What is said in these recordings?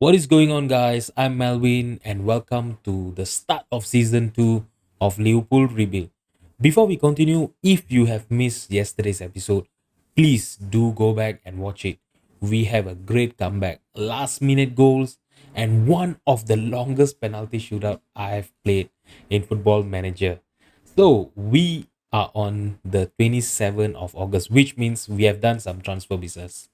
What is going on, guys? I'm Melvin, and welcome to the start of season 2 of Liverpool Rebuild. Before we continue, if you have missed yesterday's episode, please do go back and watch it. We have a great comeback, last minute goals, and one of the longest penalty shootout I have played in Football Manager. So, we are on the 27th of August, which means we have done some transfer business.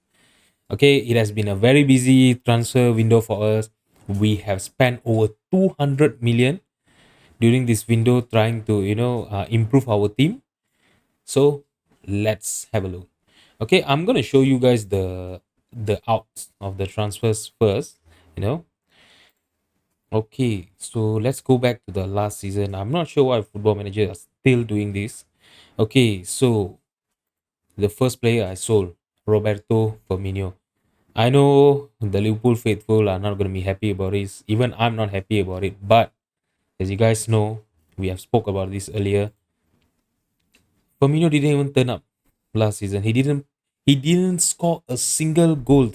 Okay, it has been a very busy transfer window for us. We have spent over 200 million during this window trying to, improve our team. So let's have a look. Okay, I'm gonna show you guys the outs of the transfers first. You know, okay, so let's go back to the last season. I'm not sure why Football Manager are still doing this. Okay, so the first player I sold, Roberto Firmino. I know the Liverpool faithful are not going to be happy about this. Even I'm not happy about it. But as you guys know, we have spoke about this earlier. Firmino didn't even turn up last season. He didn't score a single goal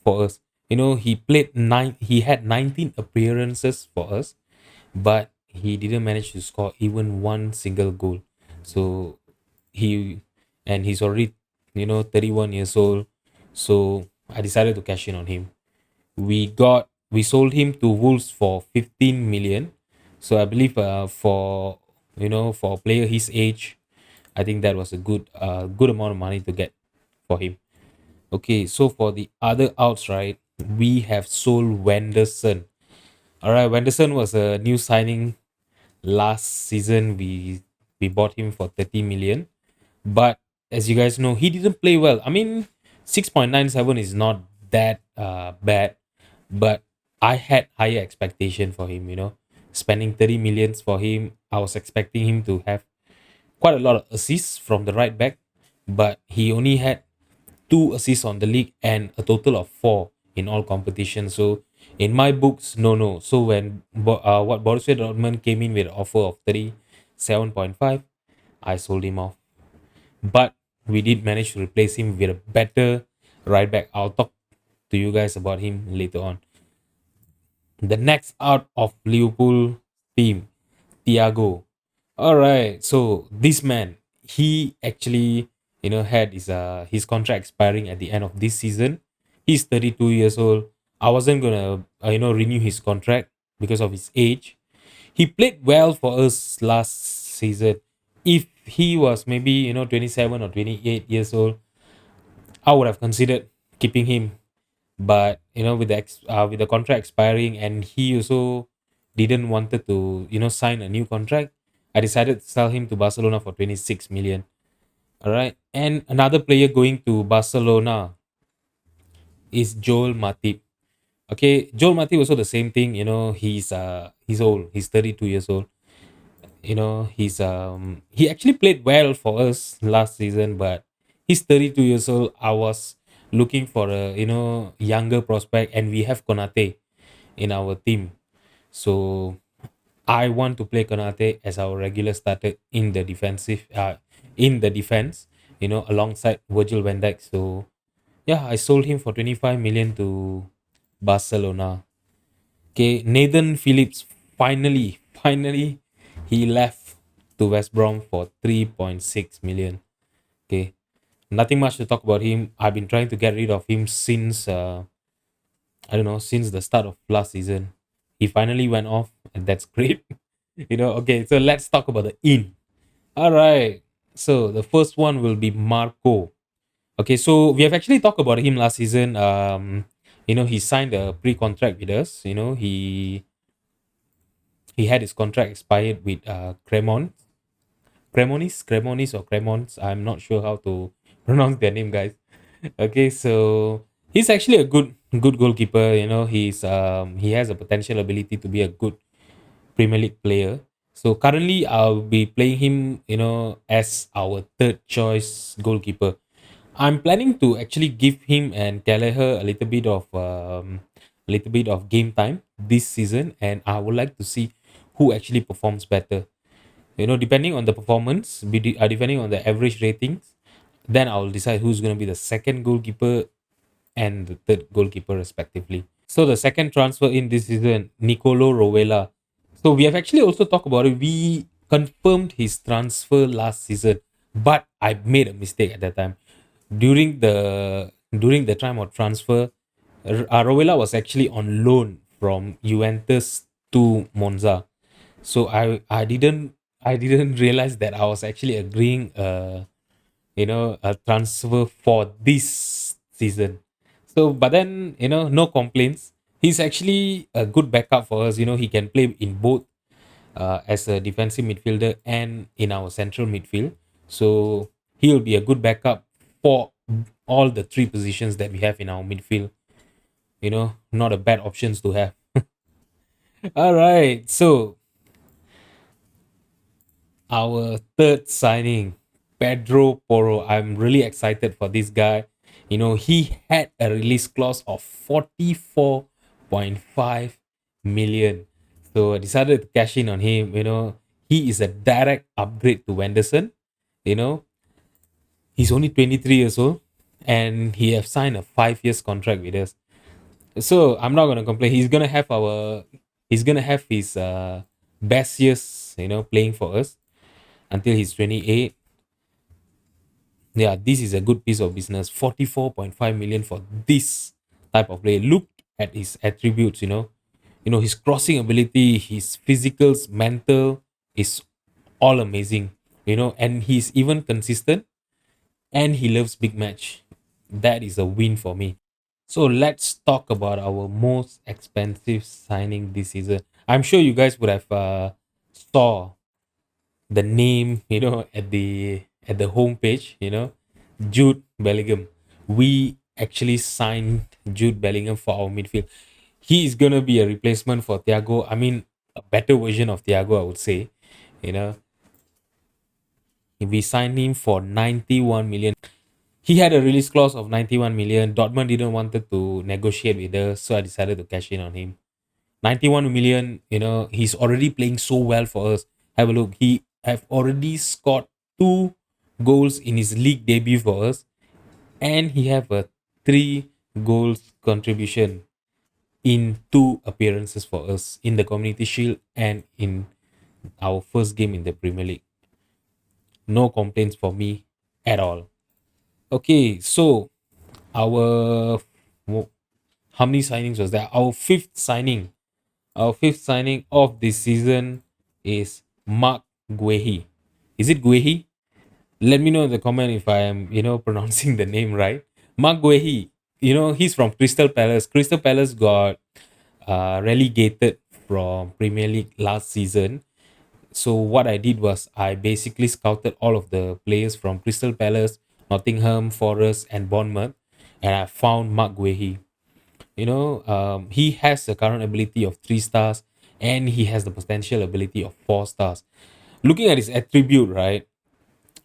for us. He played nine. He had 19 appearances for us, but he didn't manage to score even one single goal. So he and he's already 31 years old. So I decided to cash in on him. We sold him to Wolves for 15 million. So I believe for a player his age, I think that was a good amount of money to get for him. Okay, so for the other outs, right, we have sold Wenderson. All right, Wenderson was a new signing last season. We bought him for 30 million, but as you guys know, he didn't play well. I mean, 6.97 is not that bad, but I had higher expectation for him. Spending 30 millions for him, I was expecting him to have quite a lot of assists from the right back, but he only had two assists on the league and a total of four in all competitions. So in my books, no. So when what Borussia Dortmund came in with an offer of 37.5, I sold him off. But we did manage to replace him with a better right back. I'll talk to you guys about him later on. The next out of Liverpool team, Thiago. All right, so this man, he actually had his contract expiring at the end of this season. He's 32 years old. I wasn't gonna renew his contract because of his age. He played well for us last season. If he was maybe 27 or 28 years old, I would have considered keeping him. But with the contract expiring, and he also didn't wanted to sign a new contract, I decided to sell him to Barcelona for 26 million. All right, and another player going to Barcelona is Joel Matip. Okay, Joel Matip also the same thing. He's old. He's 32 years old. He actually played well for us last season, but he's 32 years old. I was looking for a younger prospect, and we have Konate in our team. So I want to play Konate as our regular starter in the defense, alongside Virgil van Dijk. So yeah, I sold him for 25 million to Barcelona. Okay, Nathan Phillips, finally, he left to West Brom for 3.6 million. Okay, nothing much to talk about him. I've been trying to get rid of him since I don't know, since the start of last season. He finally went off, and that's great. Okay, so let's talk about the in. All right, so the first one will be Marco. Okay, so we have actually talked about him last season. He signed a pre-contract with us. He had his contract expired with Cremonis or Cremons. I'm not sure how to pronounce their name, guys. Okay, so he's actually a good goalkeeper. He has a potential ability to be a good Premier League player. So currently, I'll be playing him, as our third choice goalkeeper. I'm planning to actually give him and Gallagher a little bit of game time this season, and I would like to see who actually performs better. Depending on the performance, depending on the average ratings, then I'll decide who's going to be the second goalkeeper and the third goalkeeper respectively. So the second transfer in this season, Nicolo Rovella. So we have actually also talked about it. We confirmed his transfer last season, but I made a mistake at that time. During the time of transfer, Rovella was actually on loan from Juventus to Monza. So I didn't realize that I was actually agreeing a transfer for this season. So, but then, no complaints. He's actually a good backup for us. He can play in both as a defensive midfielder and in our central midfield. So, he'll be a good backup for all the three positions that we have in our midfield. Not a bad options to have. All right. So, our third signing, Pedro Porro. I'm really excited for this guy. He had a release clause of 44.5 million. So I decided to cash in on him. He is a direct upgrade to Wenderson. You know, he's only 23 years old and he have signed a 5 years contract with us. So I'm not gonna complain. He's gonna have his best years, playing for us until he's 28. Yeah, this is a good piece of business. 44.5 million for this type of player. Look at his attributes, his crossing ability, his physicals, mental is all amazing, and he's even consistent and he loves big match. That is a win for me. So let's talk about our most expensive signing this season. I'm sure you guys would have saw the name, at the homepage, Jude Bellingham. We actually signed Jude Bellingham for our midfield. He is gonna be a replacement for Thiago. I mean, a better version of Thiago, I would say. You know, we signed him for 91 million. He had a release clause of 91 million. Dortmund didn't wanted to negotiate with us, so I decided to cash in on him. 91 million, he's already playing so well for us. Have a look. He have already scored 2 goals in his league debut for us, and he have a 3 goals contribution in 2 appearances for us in the Community Shield and in our first game in the Premier League. No complaints for me at all. Okay, so our how many signings was there? Our fifth signing of this season is Mark Guehi. Is it Guehi? Let me know in the comment if I am, pronouncing the name right. Mark Guehi, he's from Crystal Palace. Crystal Palace got relegated from Premier League last season. So what I did was I basically scouted all of the players from Crystal Palace, Nottingham Forest, and Bournemouth, and I found Mark Guehi. He has the current ability of 3 stars and he has the potential ability of 4 stars. Looking at his attribute, right?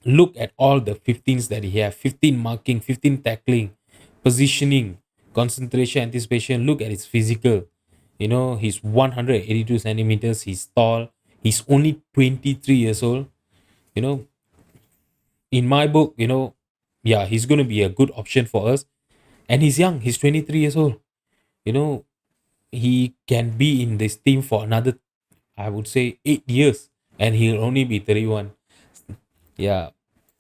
Look at all the 15s that he has: 15 marking, 15 tackling, positioning, concentration, anticipation. Look at his physical. He's 182 centimeters, he's tall, he's only 23 years old. You know, in my book, yeah, he's going to be a good option for us. And he's young, he's 23 years old. You know, he can be in this team for another, I would say, 8 years, and he'll only be 31. Yeah.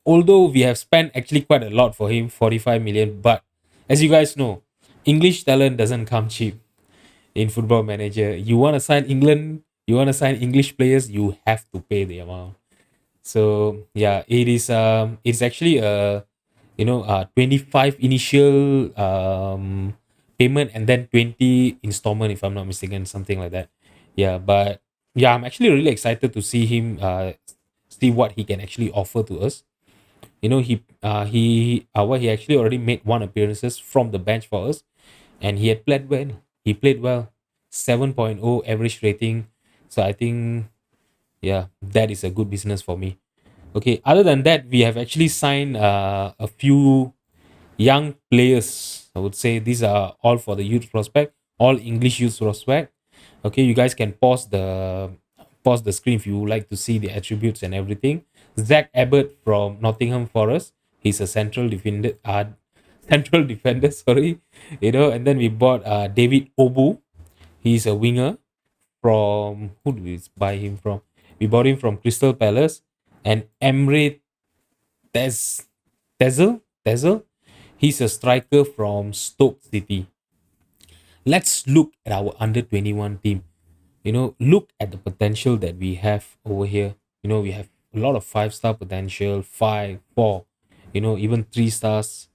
Although we have spent actually quite a lot for him, 45 million, but as you guys know, English talent doesn't come cheap in Football Manager. You want to sign English players, you have to pay the amount. So yeah, it's actually a 25 initial payment and then 20 installment, if I'm not mistaken, something like that. Yeah, but yeah, I'm actually really excited to see him see what he can actually offer to us. He actually already made 1 appearances from the bench for us, and he played well. 7.0 average rating. So I think, yeah, that is a good business for me. Okay, other than that, we have actually signed a few young players. I would say these are all for the youth prospect, all English youth prospect. Okay, you guys can pause the screen if you would like to see the attributes and everything. Zach Abbott from Nottingham Forest. He's a central defender, sorry, and then we bought David Obu. He's a winger from who did we buy him from? We bought him from Crystal Palace and Emre Tezel. He's a striker from Stoke City. Let's look at our under 21 team. Look at the potential that we have over here. We have a lot of 5-star potential, five, four, even 3 stars.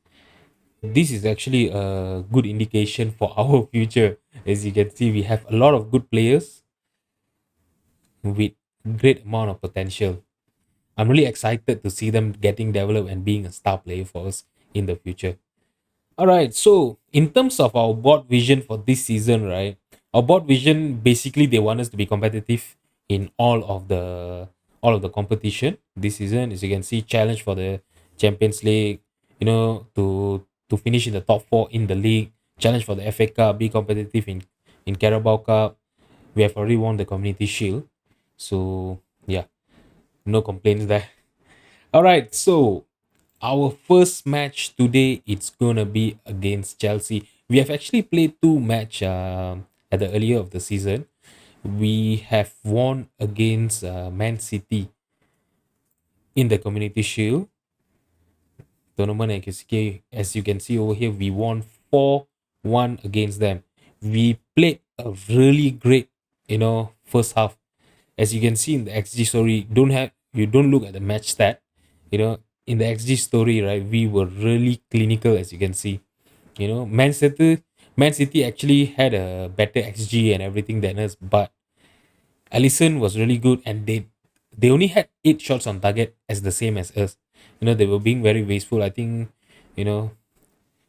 This is actually a good indication for our future. As you can see, we have a lot of good players with great amount of potential. I'm really excited to see them getting developed and being a star player for us in the future. All right. So, in terms of our board vision for this season, right? Our board vision basically they want us to be competitive in all of the competition this season. As you can see, challenge for the Champions League. To finish in the top four in the league. Challenge for the FA Cup. Be competitive in Carabao Cup. We have already won the Community Shield, so yeah, no complaints there. All right. So our first match today, it's gonna be against Chelsea. We have actually played two match at the earlier of the season. We have won against Man City in the Community Shield tournament. As you can see over here, we won 4-1 against them. We played a really great, first half. As you can see in the XG story, you don't look at the match stat. In the XG story, right, we were really clinical. As you can see, Man City actually had a better XG and everything than us, but Allison was really good, and they only had 8 shots on target as the same as us. They were being very wasteful. I think, you know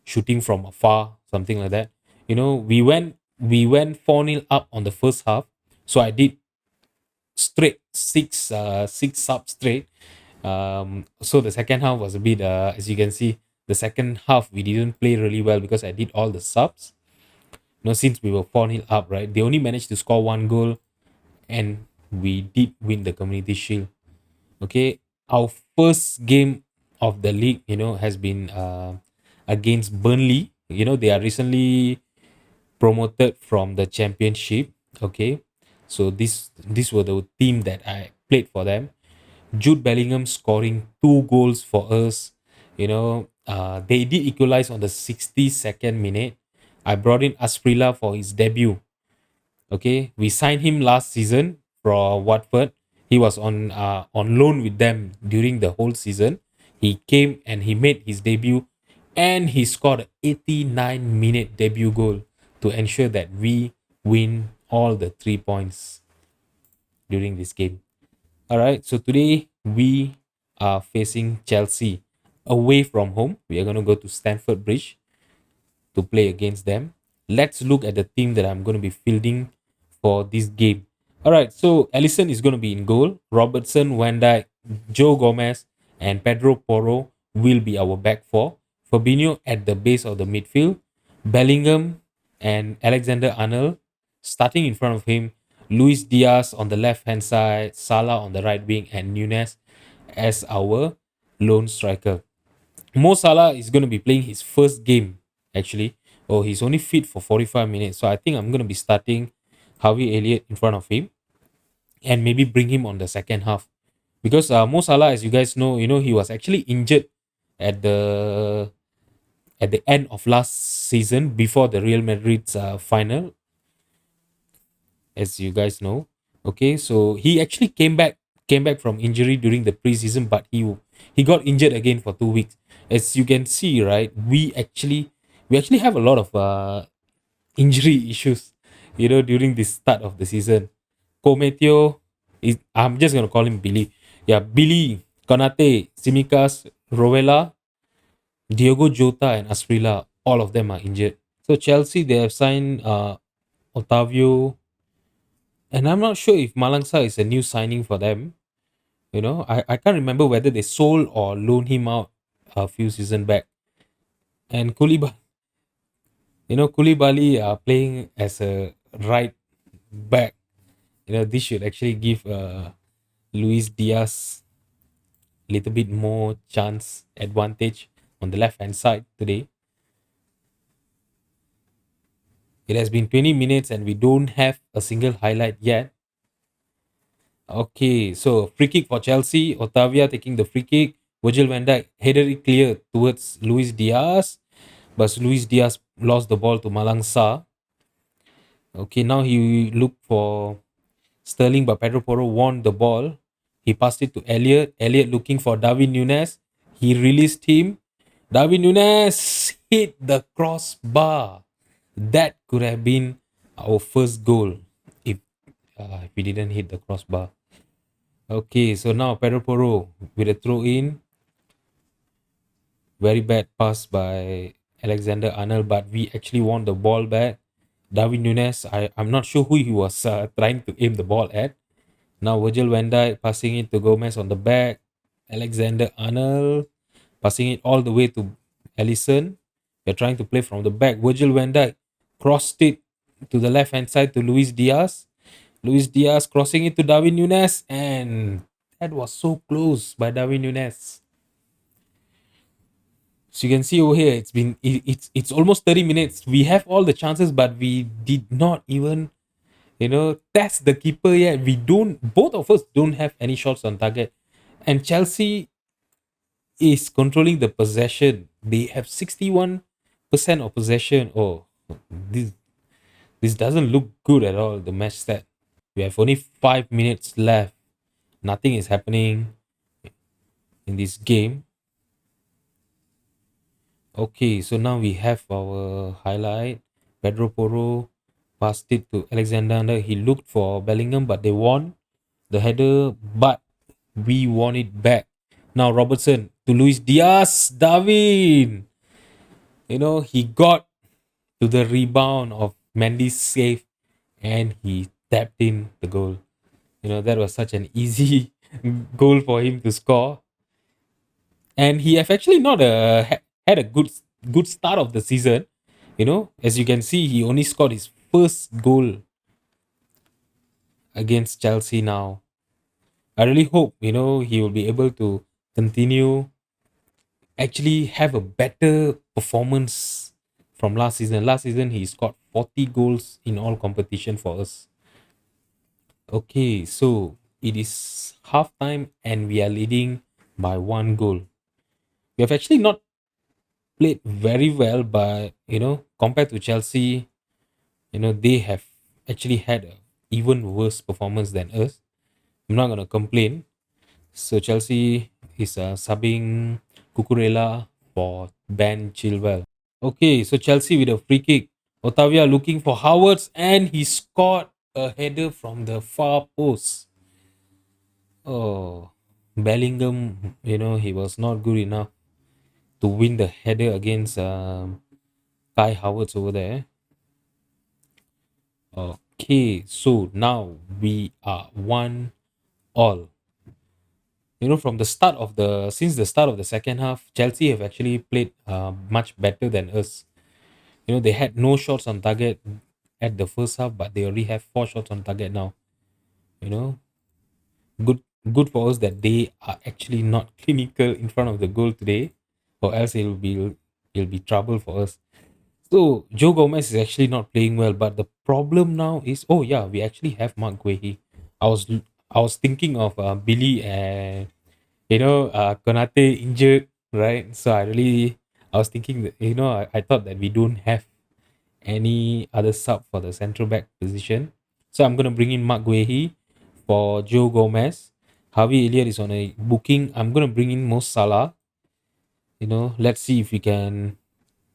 shooting from afar, something like that. We went 4-0 up on the first half, so I did straight six subs straight. So the second half was a bit, as you can see, the second half we didn't play really well because I did all the subs. Since we were 4-0 up, right? They only managed to score one goal, and we did win the Community Shield. Okay, our first game of the league, has been against Burnley. They are recently promoted from the Championship. Okay, so this were the team that I played for them. Jude Bellingham scoring 2 goals for us. They did equalize on the 62nd minute. I brought in Asprilla for his debut. Okay, we signed him last season from Watford. He was on loan with them during the whole season. He came and he made his debut, and he scored an 89-minute debut goal to ensure that we win all the 3 points during this game. All right, so today we are facing Chelsea away from home. We are going to go to Stamford Bridge to play against them. Let's look at the team that I'm going to be fielding for this game. All right, so Alisson is going to be in goal. Robertson, Van Dijk, Joe Gomez, and Pedro Porro will be our back four. Fabinho at the base of the midfield. Bellingham and Alexander Arnold starting in front of him. Luis Diaz on the left hand side, Salah on the right wing, and Nunes as our lone striker. Mo Salah is going to be playing his first game, actually. Oh, he's only fit for 45 minutes. So I think I'm going to be starting Harvey Elliott in front of him and maybe bring him on the second half. Because Mo Salah, as you guys know, he was actually injured at the end of last season before the Real Madrid's final, as you guys know. Okay, so he actually came back from injury during the preseason, but he got injured again for 2 weeks. As you can see, right, we actually have a lot of injury issues, during the start of the season. Cometio is I'm just gonna call him Billy. Yeah, Billy, Konate, Simikas, Rovella, Diogo Jota, and Asprilla. All of them are injured. So Chelsea they have signed Otavio, and I'm not sure if Malangsa is a new signing for them. I can't remember whether they sold or loaned him out a few seasons back. And Koulibaly playing as a right back. This should actually give Luis Diaz a little bit more chance advantage on the left hand side today. It has been 20 minutes and we don't have a single highlight yet. Okay, so free kick for Chelsea. Otavia taking the free kick. Virgil van Dijk headed it clear towards Luis Diaz, but Luis Diaz lost the ball to Malang Sarr. Okay, now he looked for Sterling, but Pedro Porro won the ball. He passed it to Elliot. Elliot looking for Darwin Nunes. He released him. Darwin Nunes hit the crossbar. That could have been our first goal if we didn't hit the crossbar. Okay, so now Pedro Porro with a throw in. Very bad pass by Alexander Arnold, but we actually won the ball back. Darwin Nunes, I'm not sure who he was trying to aim the ball at. Now Virgil van Dijk passing it to Gomez on the back. Alexander Arnold passing it all the way to Ellison. They're trying to play from the back. Virgil van Dijk crossed it to the left hand side to Luis Diaz. Luis Diaz crossing it to Darwin Nunes, and that was so close by Darwin Nunes. So you can see over here, it's almost 30 minutes. We have all the chances, but we did not even test the keeper yet. We don't both of us don't have any shots on target. And Chelsea is controlling the possession. They have 61% of possession. Oh, this doesn't look good at all, the match stat. We have only 5 minutes left. Nothing is happening in this game. Okay, so now we have our highlight. Pedro Porro passed it to Alexander. He looked for Bellingham, but they won the header, but we won it back. Now Robertson to Luis Diaz. Darwin, he got to the rebound of Mendy's save and he tapped in the goal. That was such an easy goal for him to score. And he have actually not had a good start of the season. As you can see, he only scored his first goal against Chelsea now. I really hope, he will be able to continue, actually have a better performance from last season. Last season, he scored 40 goals in all competition for us. Okay, so it is halftime and we are leading by one goal. We have actually not played very well, but compared to Chelsea, they have actually had a even worse performance than us. I'm not gonna complain. So Chelsea is subbing Cucurella for Ben Chilwell. Okay, so Chelsea with a free kick. Otavia looking for Howards and he scored a header from the far post. Oh, Bellingham, he was not good enough to win the header against Kai Havertz over there. Okay, so now we are 1-1. From the start of the since the start of the second half, Chelsea have actually played much better than us. They had no shots on target at the first half, but they already have 4 shots on target now. You know, good good for us that they are actually not clinical in front of the goal today, or else it'll be trouble for us. So Joe Gomez is actually not playing well, but the problem now is, oh yeah, we actually have Mark Guehi. I was I was thinking of Billy and Konate injured, right? So I was thinking that I thought that we don't have any other sub for the central back position. So I'm gonna bring in Mark Guehi for Joe Gomez. Harvey Elliott is on a booking. I'm gonna bring in Mo Salah. Let's see if we can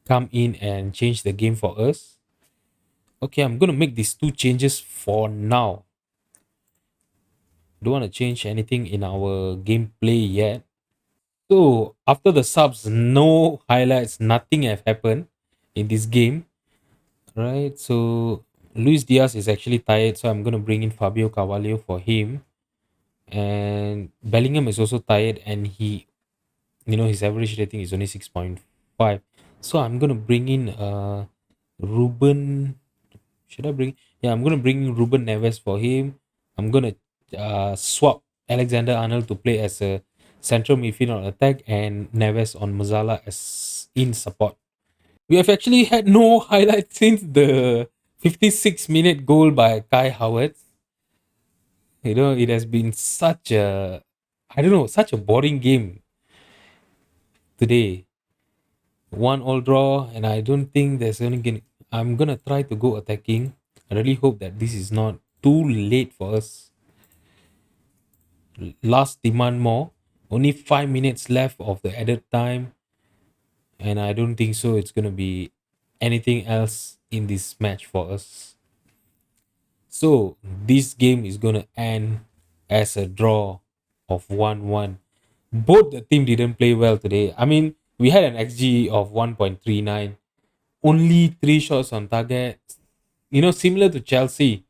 come in and change the game for us. Okay, I'm gonna make these 2 changes for now. Don't want to change anything in our gameplay yet. So after the subs, no highlights, nothing have happened in this game. Right. So Luis Diaz is actually tired, so I'm gonna bring in Fabio Carvalho for him. And Bellingham is also tired, and his average rating is only 6.5. So I'm gonna bring in Ruben. Should I bring? Yeah, I'm gonna bring in Ruben Neves for him. I'm gonna swap Alexander Arnold to play as a central midfield on attack, and Neves on Mazzala as in support. We have actually had no highlights since the 56-minute goal by Kai Havertz. It has been such a, I don't know, such a boring game today. One all draw, and I don't think there's any game. I'm gonna try to go attacking. I really hope that this is not too late for us. Last demand more. Only 5 minutes left of the added time, and I don't think so. It's gonna be anything else in this match for us. So this game is gonna end as a draw of 1-1. Both the team didn't play well today. I mean, we had an XG of 1.39, only three shots on target. Similar to Chelsea.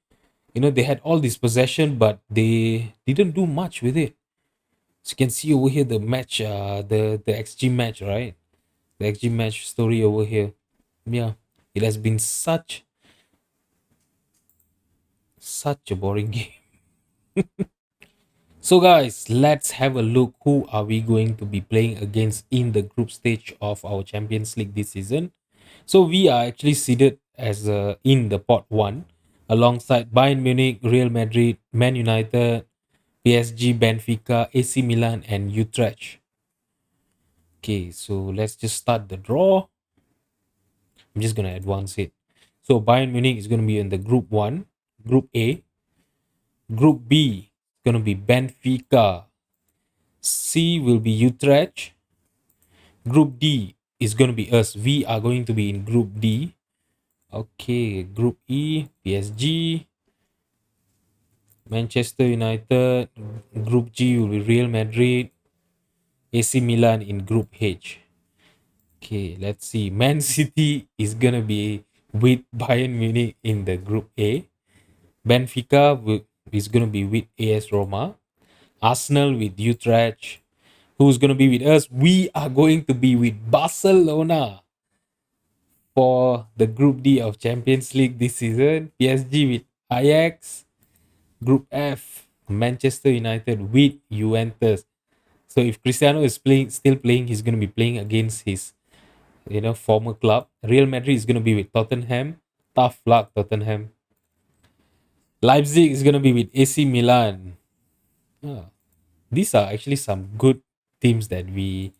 They had all this possession, but they didn't do much with it. So you can see over here the match, the XG match, right? The XG match story over here. Yeah, it has been such a boring game. So guys, let's have a look who are we going to be playing against in the group stage of our Champions League this season. So we are actually seated as in the pot 1 alongside Bayern Munich, Real Madrid, Man United, PSG, Benfica, AC Milan and Utrecht. Okay, so let's just start the draw. I'm just going to advance it. So Bayern Munich is going to be in the group 1, group A. Group B is going to be Benfica. C will be Utrecht. Group D is going to be us. We are going to be in Group D. Okay, Group E, PSG, Manchester United. Group G will be Real Madrid, AC Milan in Group H. Okay, let's see. Man City is going to be with Bayern Munich in the Group A. Benfica is going to be with AS Roma. Arsenal with Utrecht. Who's going to be with us? We are going to be with Barcelona for the Group D of Champions League this season. PSG with Ajax. Group F, Manchester United with Juventus. So if Cristiano is still playing, he's going to be playing against his, former club. Real Madrid is going to be with Tottenham. Tough luck, Tottenham. Leipzig is going to be with AC Milan. Ah, these are actually some good teams that we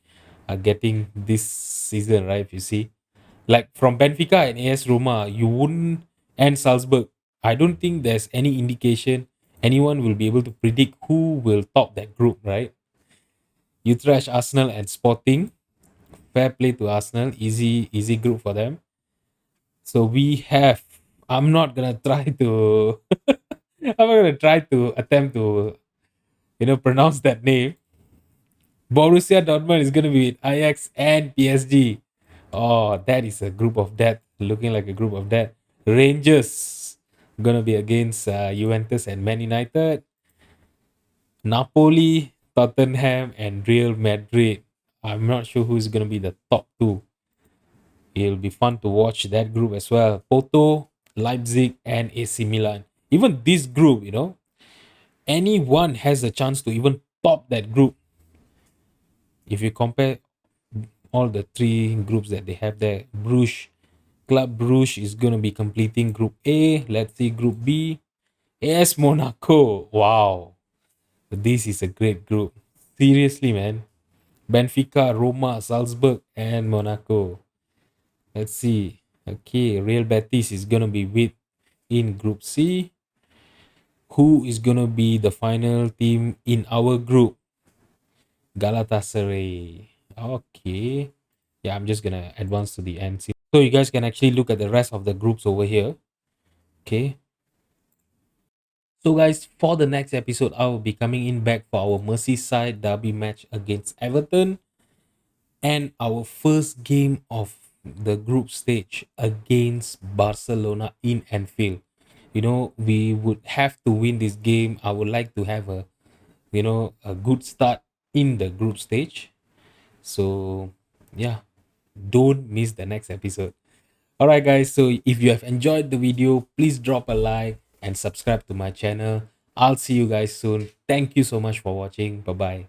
are getting this season, right? If you see, like from Benfica and AS Roma, you wouldn't, and Salzburg. I don't think there's any indication anyone will be able to predict who will top that group, right? Utrecht, Arsenal, and Sporting. Fair play to Arsenal. Easy group for them. So we have. I'm not gonna try to. I'm not gonna try to attempt to pronounce that name. Borussia Dortmund is gonna be with Ajax and PSG. Oh, that is a group of death. Looking like a group of death. Rangers gonna be against Juventus and Man United. Napoli, Tottenham, and Real Madrid. I'm not sure who's gonna be the top two. It'll be fun to watch that group as well. Porto, Leipzig, and AC Milan. Even this group, anyone has a chance to even top that group. If you compare all the three groups that they have there, Club Bruges is going to be completing Group A. Let's see Group B. AS Monaco. Wow. This is a great group. Seriously, man. Benfica, Roma, Salzburg, and Monaco. Let's see. Okay, Real Betis is going to be with in Group C. Who is going to be the final team in our group? Galatasaray. Okay. Yeah, I'm just going to advance to the end. So you guys can actually look at the rest of the groups over here. Okay. So guys, for the next episode, I will be coming in back for our Merseyside derby match against Everton and our first game of the group stage against Barcelona in Anfield. We would have to win this game. I would like to have a good start in the group stage. So yeah, don't miss the next episode. Alright guys, so if you have enjoyed the video, please drop a like and subscribe to my channel. I'll see you guys soon. Thank you so much for watching. Bye bye.